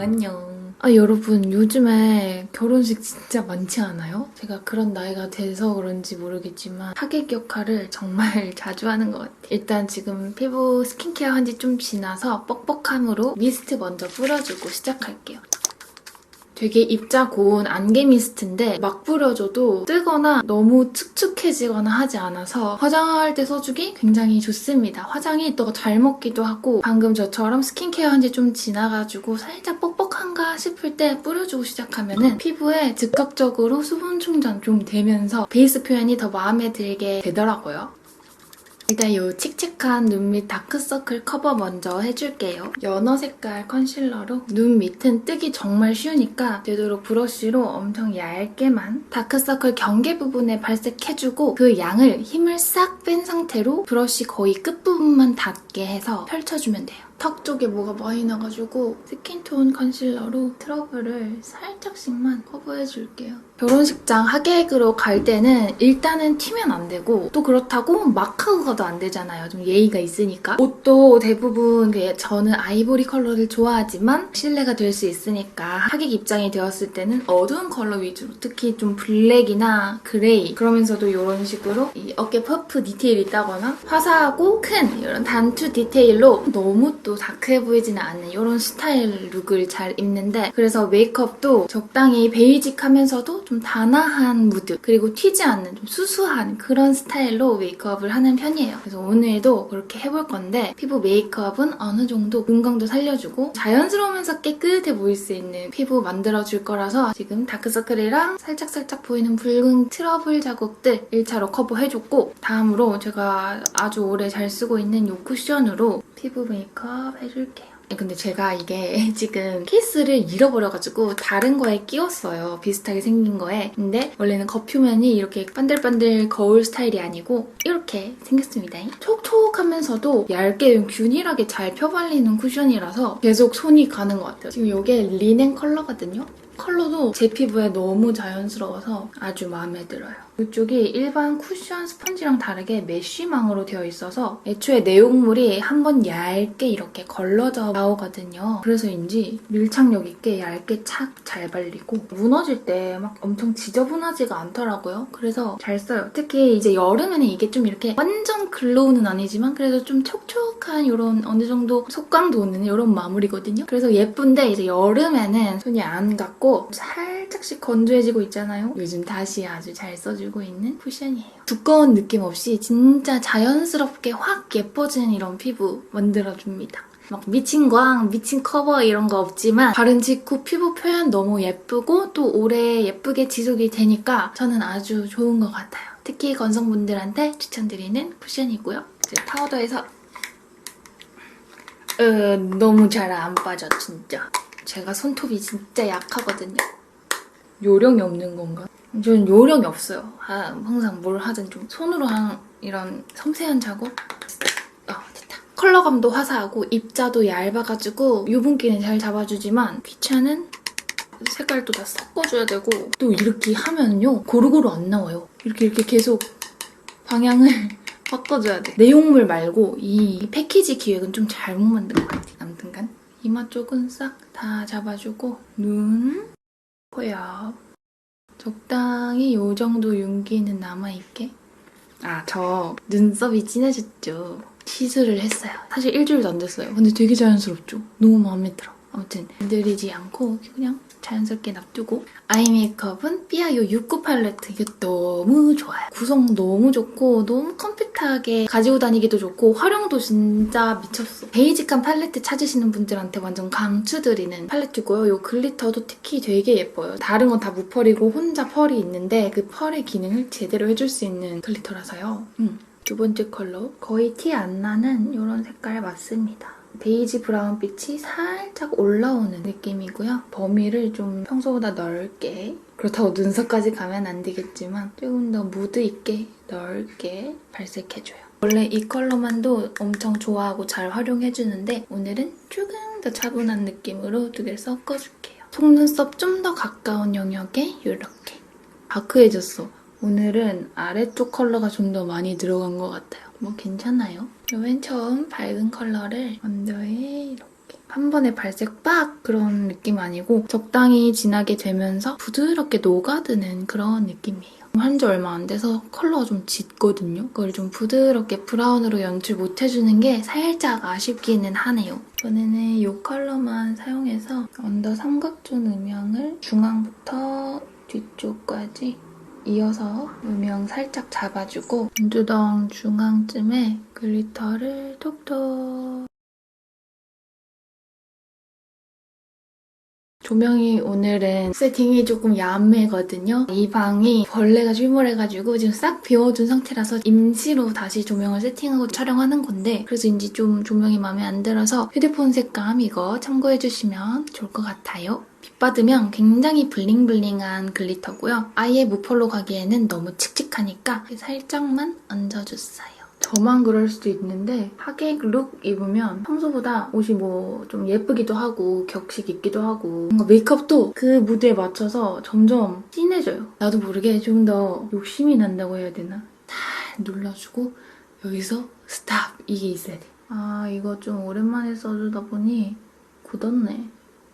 안녕. 여러분 요즘에 결혼식 진짜 많지 않아요? 제가 그런 나이가 돼서 그런지 모르겠지만 하객 역할을 정말 자주 하는 것 같아요. 일단 지금 피부 스킨케어 한 지 좀 지나서 뻑뻑함으로 미스트 먼저 뿌려주고 시작할게요. 되게 입자 고운 안개 미스트인데 막 뿌려줘도 뜨거나 너무 축축해지거나 하지 않아서 화장할 때 써주기 굉장히 좋습니다. 화장이 또 잘 먹기도 하고 방금 저처럼 스킨케어 한 지 좀 지나가지고 살짝 뻑뻑한가 싶을 때 뿌려주고 시작하면은 피부에 즉각적으로 수분 충전 좀 되면서 베이스 표현이 더 마음에 들게 되더라고요. 일단 이 칙칙한 눈 밑 다크서클 커버 먼저 해줄게요. 연어 색깔 컨실러로 눈 밑은 뜨기 정말 쉬우니까 되도록 브러쉬로 엄청 얇게만 다크서클 경계 부분에 발색해주고 그 양을 힘을 싹 뺀 상태로 브러쉬 거의 끝부분만 닿게 해서 펼쳐주면 돼요. 턱 쪽에 뭐가 많이 나가지고 스킨톤 컨실러로 트러블을 살짝씩만 커버해줄게요. 결혼식장 하객으로 갈 때는 일단은 튀면 안 되고 또 그렇다고 막 하고 가도 안 되잖아요. 좀 예의가 있으니까. 옷도 대부분 저는 아이보리 컬러를 좋아하지만 실내가 될 수 있으니까 하객 입장이 되었을 때는 어두운 컬러 위주로 특히 좀 블랙이나 그레이 그러면서도 이런 식으로 이 어깨 퍼프 디테일이 있다거나 화사하고 큰 이런 단투 디테일로 너무 또 다크해 보이지는 않는 이런 스타일 룩을 잘 입는데 그래서 메이크업도 적당히 베이직하면서도 좀 단아한 무드 그리고 튀지 않는 좀 수수한 그런 스타일로 메이크업을 하는 편이에요. 그래서 오늘도 그렇게 해볼 건데 피부 메이크업은 어느 정도 윤광도 살려주고 자연스러우면서 깨끗해 보일 수 있는 피부 만들어줄 거라서 지금 다크서클이랑 살짝살짝 보이는 붉은 트러블 자국들 1차로 커버해줬고 다음으로 제가 아주 오래 잘 쓰고 있는 이 쿠션으로 피부 메이크업 해줄게요. 근데 제가 이게 지금 케이스를 잃어버려가지고 다른 거에 끼웠어요. 비슷하게 생긴 거에. 근데 원래는 겉표면이 이렇게 반들반들 거울 스타일이 아니고 이렇게 생겼습니다. 촉촉하면서도 얇게 균일하게 잘 펴발리는 쿠션이라서 계속 손이 가는 것 같아요. 지금 이게 리넨 컬러거든요. 컬러도 제 피부에 너무 자연스러워서 아주 마음에 들어요. 이쪽이 일반 쿠션 스펀지랑 다르게 메쉬망으로 되어 있어서 애초에 내용물이 한번 얇게 이렇게 걸러져 나오거든요. 그래서인지 밀착력 있게 얇게 착 잘 발리고 무너질 때 막 엄청 지저분하지가 않더라고요. 그래서 잘 써요. 특히 이제 여름에는 이게 좀 이렇게 완전 글로우는 아니지만 그래도 좀 촉촉한 이런 어느 정도 속광 도는 이런 마무리거든요. 그래서 예쁜데 이제 여름에는 손이 안 갔고 살짝씩 건조해지고 있잖아요. 요즘 다시 아주 잘 써주고 있는 쿠션이에요. 두꺼운 느낌 없이 진짜 자연스럽게 확 예뻐지는 이런 피부 만들어줍니다. 막 미친 광, 미친 커버 이런 거 없지만 바른 직후 피부 표현 너무 예쁘고 또 오래 예쁘게 지속이 되니까 저는 아주 좋은 것 같아요. 특히 건성분들한테 추천드리는 쿠션이고요. 이제 파우더에서 너무 잘 안 빠져 진짜. 제가 손톱이 진짜 약하거든요. 요령이 없는 건가? 저는 요령이 없어요. 항상 뭘 하든 좀 손으로 하는 이런 섬세한 작업? 됐다. 컬러감도 화사하고 입자도 얇아가지고 유분기는 잘 잡아주지만 귀찮은 색깔도 다 섞어줘야 되고 또 이렇게 하면요 고루고루 안 나와요. 이렇게 계속 방향을 바꿔줘야 돼. 내용물 말고 이 패키지 기획은 좀 잘못 만든 것 같아요. 아무튼간 이마 쪽은 싹 다 잡아주고 눈, 코옆 적당히 이 정도 윤기는 남아있게. 저 눈썹이 진해졌죠. 시술을 했어요. 사실 일주일도 안 됐어요. 근데 되게 자연스럽죠? 너무 마음에 들어. 아무튼 건드리지 않고 그냥 자연스럽게 놔두고 아이 메이크업은 삐아요 69 팔레트. 이게 너무 좋아요. 구성 너무 좋고 너무 컴팩트하게 가지고 다니기도 좋고 활용도 진짜 미쳤어. 베이직한 팔레트 찾으시는 분들한테 완전 강추드리는 팔레트고요. 이 글리터도 특히 되게 예뻐요. 다른 건 다 무펄이고 혼자 펄이 있는데 그 펄의 기능을 제대로 해줄 수 있는 글리터라서요. 두 번째 컬러 거의 티 안 나는 이런 색깔 맞습니다. 베이지 브라운빛이 살짝 올라오는 느낌이고요. 범위를 좀 평소보다 넓게 그렇다고 눈썹까지 가면 안 되겠지만 조금 더 무드 있게 넓게 발색해줘요. 원래 이 컬러만도 엄청 좋아하고 잘 활용해주는데 오늘은 조금 더 차분한 느낌으로 두 개 섞어줄게요. 속눈썹 좀 더 가까운 영역에 이렇게 다크해졌어. 오늘은 아래쪽 컬러가 좀 더 많이 들어간 것 같아요. 뭐 괜찮아요. 맨 처음 밝은 컬러를 언더에 이렇게 한 번에 발색 빡 그런 느낌 아니고 적당히 진하게 되면서 부드럽게 녹아드는 그런 느낌이에요. 한 지 얼마 안 돼서 컬러가 좀 짙거든요. 그걸 좀 부드럽게 브라운으로 연출 못 해주는 게 살짝 아쉽기는 하네요. 이번에는 이 컬러만 사용해서 언더 삼각존 음영을 중앙부터 뒤쪽까지 이어서 음영 살짝 잡아주고 눈두덩 중앙쯤에 글리터를 톡톡. 조명이 오늘은 세팅이 조금 야매거든요. 이 방이 벌레가 출몰해가지고 지금 싹 비워둔 상태라서 임시로 다시 조명을 세팅하고 촬영하는 건데 그래서인지 좀 조명이 마음에 안 들어서 휴대폰 색감 이거 참고해주시면 좋을 것 같아요. 빛 받으면 굉장히 블링블링한 글리터고요. 아예 무펄로 가기에는 너무 칙칙하니까 살짝만 얹어줬어요. 저만 그럴 수도 있는데 하객 룩 입으면 평소보다 옷이 뭐 좀 예쁘기도 하고 격식 있기도 하고 뭔가 메이크업도 그 무드에 맞춰서 점점 진해져요. 나도 모르게 좀 더 욕심이 난다고 해야 되나? 다 눌러주고 여기서 스탑! 이게 있어야 돼. 아 이거 좀 오랜만에 써주다 보니 굳었네.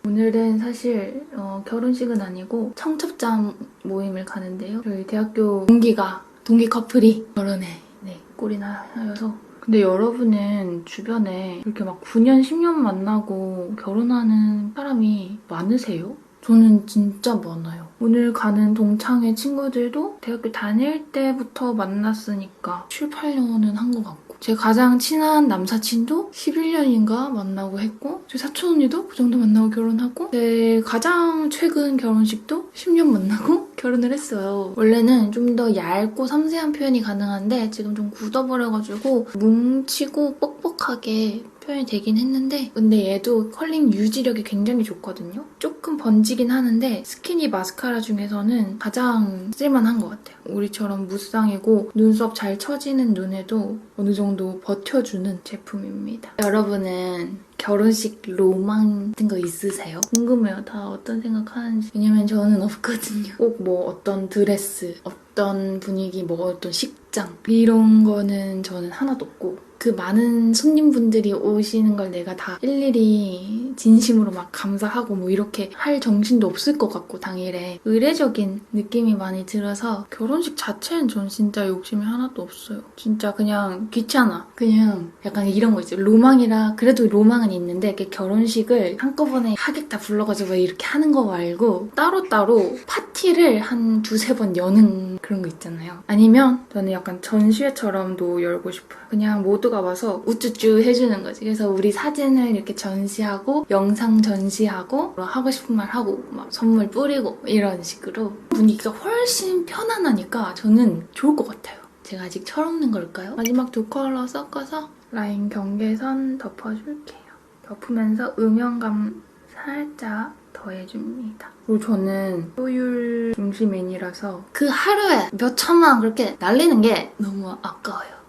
오늘은 사실 결혼식은 아니고 청첩장 모임을 가는데요. 저희 대학교 동기 커플이 결혼해. 네, 꼴이나 하여서. 근데 여러분은 주변에 이렇게 막 9년, 10년 만나고 결혼하는 사람이 많으세요? 저는 진짜 많아요. 오늘 가는 동창회 친구들도 대학교 다닐 때부터 만났으니까 7, 8년은 한 것 같고 제 가장 친한 남사친도 11년인가 만나고 했고 제 사촌 언니도 그 정도 만나고 결혼하고 제 가장 최근 결혼식도 10년 만나고 결혼을 했어요. 원래는 좀 더 얇고 섬세한 표현이 가능한데 지금 좀 굳어버려가지고 뭉치고 뻑뻑하게 표현이 되긴 했는데 근데 얘도 컬링 유지력이 굉장히 좋거든요. 조금 번지긴 하는데 스키니 마스카라 중에서는 가장 쓸만한 것 같아요. 우리처럼 무쌍이고 눈썹 잘 처지는 눈에도 어느 정도 버텨주는 제품입니다. 여러분은 결혼식 로망 같은 거 있으세요? 궁금해요. 다 어떤 생각하는지. 왜냐면 저는 없거든요. 꼭 뭐 어떤 드레스, 어떤 분위기, 뭐 어떤 식장 이런 거는 저는 하나도 없고 그 많은 손님분들이 오시는 걸 내가 다 일일이 진심으로 막 감사하고 뭐 이렇게 할 정신도 없을 것 같고 당일에 의례적인 느낌이 많이 들어서 결혼식 자체는 전 진짜 욕심이 하나도 없어요. 진짜 그냥 귀찮아. 그냥 약간 이런 거 있어요. 로망이라 그래도 로망은 있는데 이렇게 결혼식을 한꺼번에 하객 다 불러가지고 이렇게 하는 거 말고 따로따로 파티를 한 두세 번 여는 그런 거 있잖아요. 아니면 저는 약간 전시회처럼도 열고 싶어요. 그냥 모두가 와서 우쭈쭈 해주는 거지. 그래서 우리 사진을 이렇게 전시하고 영상 전시하고 하고 싶은 말 하고 막 선물 뿌리고 이런 식으로 분위기가 훨씬 편안하니까 저는 좋을 것 같아요. 제가 아직 철없는 걸까요? 마지막 두 컬러 섞어서 라인 경계선 덮어줄게요. 덮으면서 음영감 살짝 더해줍니다. 그리고 저는 효율 중심인이라서 그 하루에 몇 천만 그렇게 날리는 게 너무 아까워요.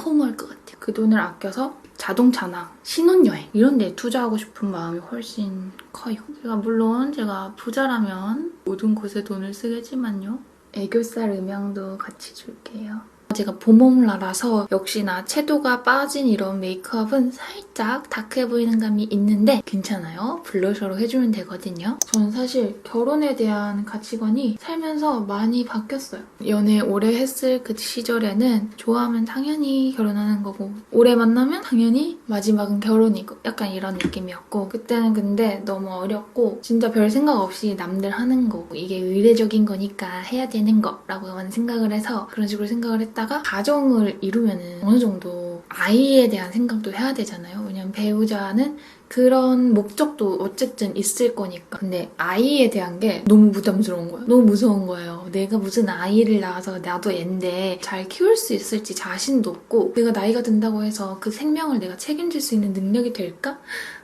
허무할 것 같아요. 그 돈을 아껴서 자동차나 신혼여행 이런 데 투자하고 싶은 마음이 훨씬 커요. 물론 제가 부자라면 모든 곳에 돈을 쓰겠지만요. 애교살 음영도 같이 줄게요. 제가 봄웜라라서 역시나 채도가 빠진 이런 메이크업은 살짝 다크해 보이는 감이 있는데 괜찮아요. 블러셔로 해주면 되거든요. 저는 사실 결혼에 대한 가치관이 살면서 많이 바뀌었어요. 연애 오래 했을 그 시절에는 좋아하면 당연히 결혼하는 거고 오래 만나면 당연히 마지막은 결혼이고 약간 이런 느낌이었고 그때는 근데 너무 어렸고 진짜 별 생각 없이 남들 하는 거고 이게 의례적인 거니까 해야 되는 거라고만 생각을 해서 그런 식으로 생각을 했다가 가정을 이루면은 어느 정도 아이에 대한 생각도 해야 되잖아요. 왜냐면 배우자는 그런 목적도 어쨌든 있을 거니까. 근데 아이에 대한 게 너무 부담스러운 거예요. 너무 무서운 거예요. 내가 무슨 아이를 낳아서 나도 앤데 잘 키울 수 있을지 자신도 없고 내가 나이가 든다고 해서 그 생명을 내가 책임질 수 있는 능력이 될까?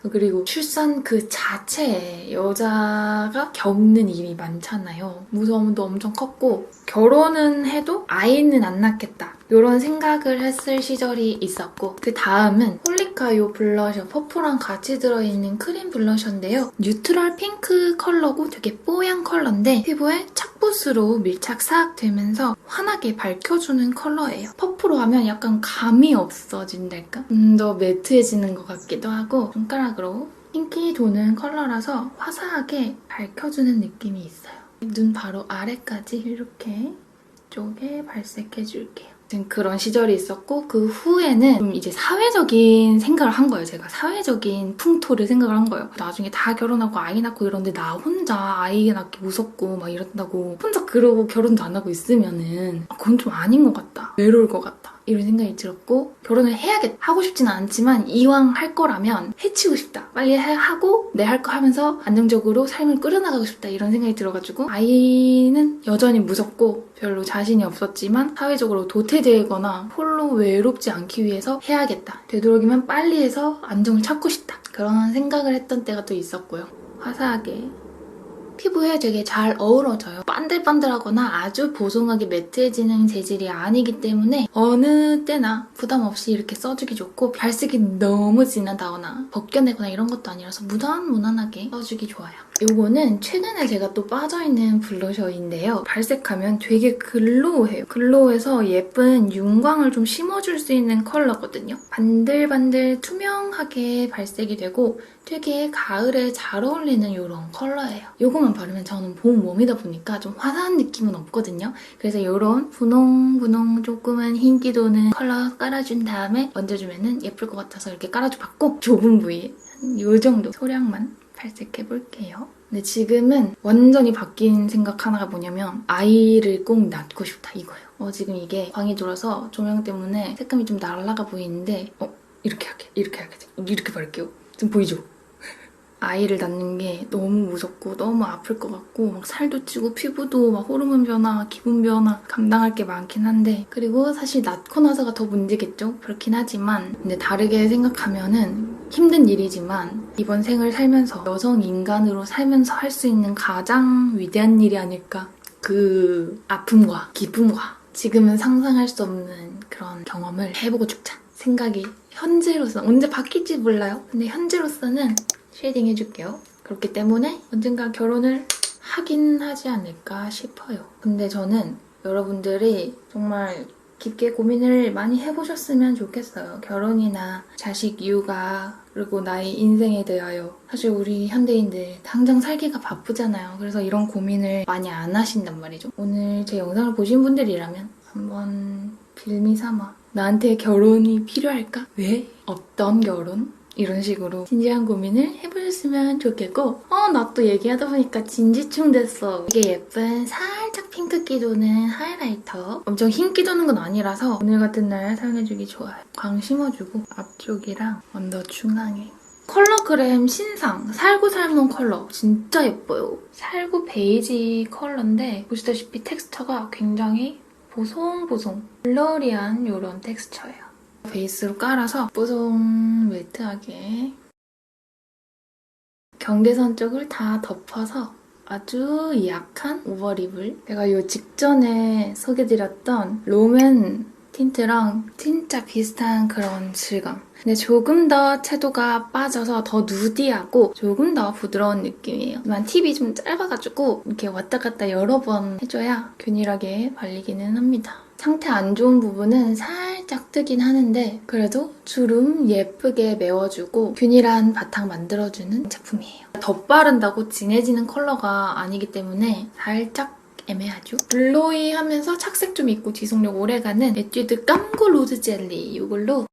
그리고 출산 그 자체에 여자가 겪는 일이 많잖아요. 무서움도 엄청 컸고 결혼은 해도 아이는 안 낳겠다. 이런 생각을 했을 시절이 있었고 그 다음은 홀리카 이 블러셔 퍼프랑 같이 들어있는 크림 블러셔인데요. 뉴트럴 핑크 컬러고 되게 뽀얀 컬러인데 피부에 착붙으로 밀착 싹 되면서 환하게 밝혀주는 컬러예요. 퍼프로 하면 약간 감이 없어진달까? 더 매트해지는 것 같기도 하고 손가락으로 핑키 도는 컬러라서 화사하게 밝혀주는 느낌이 있어요. 눈 바로 아래까지 이렇게 이쪽에 발색해줄게요. 그런 시절이 있었고 그 후에는 좀 이제 사회적인 생각을 한 거예요. 제가 사회적인 풍토를 생각을 한 거예요. 나중에 다 결혼하고 아이 낳고 이러는데 나 혼자 아이 낳기 무섭고 막 이런다고 혼자 그러고 결혼도 안 하고 있으면은 그건 좀 아닌 것 같다. 외로울 것 같다. 이런 생각이 들었고 결혼을 해야겠다. 하고 싶지는 않지만 이왕 할 거라면 해치고 싶다. 빨리 하고 내 할 거 하면서 안정적으로 삶을 끌어나가고 싶다. 이런 생각이 들어가지고 아이는 여전히 무섭고 별로 자신이 없었지만 사회적으로 도태되거나 홀로 외롭지 않기 위해서 해야겠다. 되도록이면 빨리 해서 안정을 찾고 싶다. 그런 생각을 했던 때가 또 있었고요. 화사하게 피부에 되게 잘 어우러져요. 반들반들하거나 아주 보송하게 매트해지는 재질이 아니기 때문에 어느 때나 부담 없이 이렇게 써주기 좋고 발색이 너무 진하다거나 벗겨내거나 이런 것도 아니라서 무난무난하게 써주기 좋아요. 이거는 최근에 제가 또 빠져있는 블러셔인데요. 발색하면 되게 글로우해요. 글로우해서 예쁜 윤광을 좀 심어줄 수 있는 컬러거든요. 반들반들 투명하게 발색이 되고 되게 가을에 잘 어울리는 이런 컬러예요. 이거만 바르면 저는 봄 몸이다 보니까 좀 화사한 느낌은 없거든요. 그래서 이런 분홍분홍 조그만 흰기 도는 컬러 깔아준 다음에 얹어주면 예쁠 것 같아서 이렇게 깔아줘봤고 좁은 부위에 이 정도 소량만 발색해볼게요. 근데 지금은 완전히 바뀐 생각 하나가 뭐냐면 아이를 꼭 낳고 싶다 이거예요. 지금 이게 광이 돌아서 조명 때문에 색감이 좀 날아가 보이는데 이렇게 할게. 이렇게 바를게요. 지금 보이죠? 아이를 낳는 게 너무 무섭고 너무 아플 것 같고 막 살도 찌고 피부도 막 호르몬 변화, 기분 변화 감당할 게 많긴 한데 그리고 사실 낳고 나서가 더 문제겠죠? 그렇긴 하지만 근데 다르게 생각하면은 힘든 일이지만 이번 생을 살면서 여성 인간으로 살면서 할 수 있는 가장 위대한 일이 아닐까? 그 아픔과 기쁨과 지금은 상상할 수 없는 그런 경험을 해보고 죽자 생각이 현재로서는 언제 바뀔지 몰라요. 근데 현재로서는 쉐이딩 해줄게요. 그렇기 때문에 언젠가 결혼을 하긴 하지 않을까 싶어요. 근데 저는 여러분들이 정말 깊게 고민을 많이 해보셨으면 좋겠어요. 결혼이나 자식 육아 그리고 나의 인생에 대하여 사실 우리 현대인들 당장 살기가 바쁘잖아요. 그래서 이런 고민을 많이 안 하신단 말이죠. 오늘 제 영상을 보신 분들이라면 한번 빌미 삼아 나한테 결혼이 필요할까? 왜? 어떤 결혼? 이런 식으로 진지한 고민을 해보셨으면 좋겠고 나 또 얘기하다 보니까 진지충 됐어. 이게 예쁜 살짝 핑크기 도는 하이라이터. 엄청 흰기 도는 건 아니라서 오늘 같은 날 사용해주기 좋아요. 광 심어주고 앞쪽이랑 언더 중앙에 컬러그램 신상 살구살몬 컬러 진짜 예뻐요. 살구 베이지 컬러인데 보시다시피 텍스처가 굉장히 보송보송 블러리한 이런 텍스처예요. 베이스로 깔아서 뽀송 매트하게 경계선 쪽을 다 덮어서 아주 약한 오버립을 제가 이 직전에 소개드렸던 롬앤 틴트랑 진짜 비슷한 그런 질감. 근데 조금 더 채도가 빠져서 더 누디하고 조금 더 부드러운 느낌이에요. 하지만 팁이 좀 짧아가지고 이렇게 왔다 갔다 여러 번 해줘야 균일하게 발리기는 합니다. 상태 안 좋은 부분은 살짝 뜨긴 하는데 그래도 주름 예쁘게 메워주고 균일한 바탕 만들어주는 제품이에요. 덧바른다고 진해지는 컬러가 아니기 때문에 살짝 애매하죠? 글로이하면서 착색 좀 있고 지속력 오래가는 에뛰드 깜고 로즈 젤리 이걸로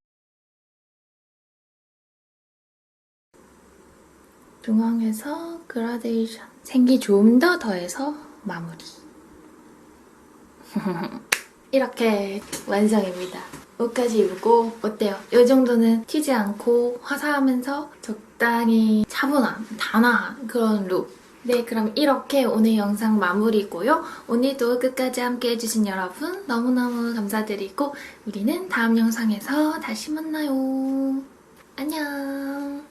중앙에서 그라데이션 생기 좀 더 더해서 마무리. 이렇게 완성입니다. 옷까지 입고 어때요? 이 정도는 튀지 않고 화사하면서 적당히 차분한, 단아한 그런 룩. 네, 그럼 이렇게 오늘 영상 마무리고요. 오늘도 끝까지 함께 해주신 여러분 너무너무 감사드리고 우리는 다음 영상에서 다시 만나요. 안녕.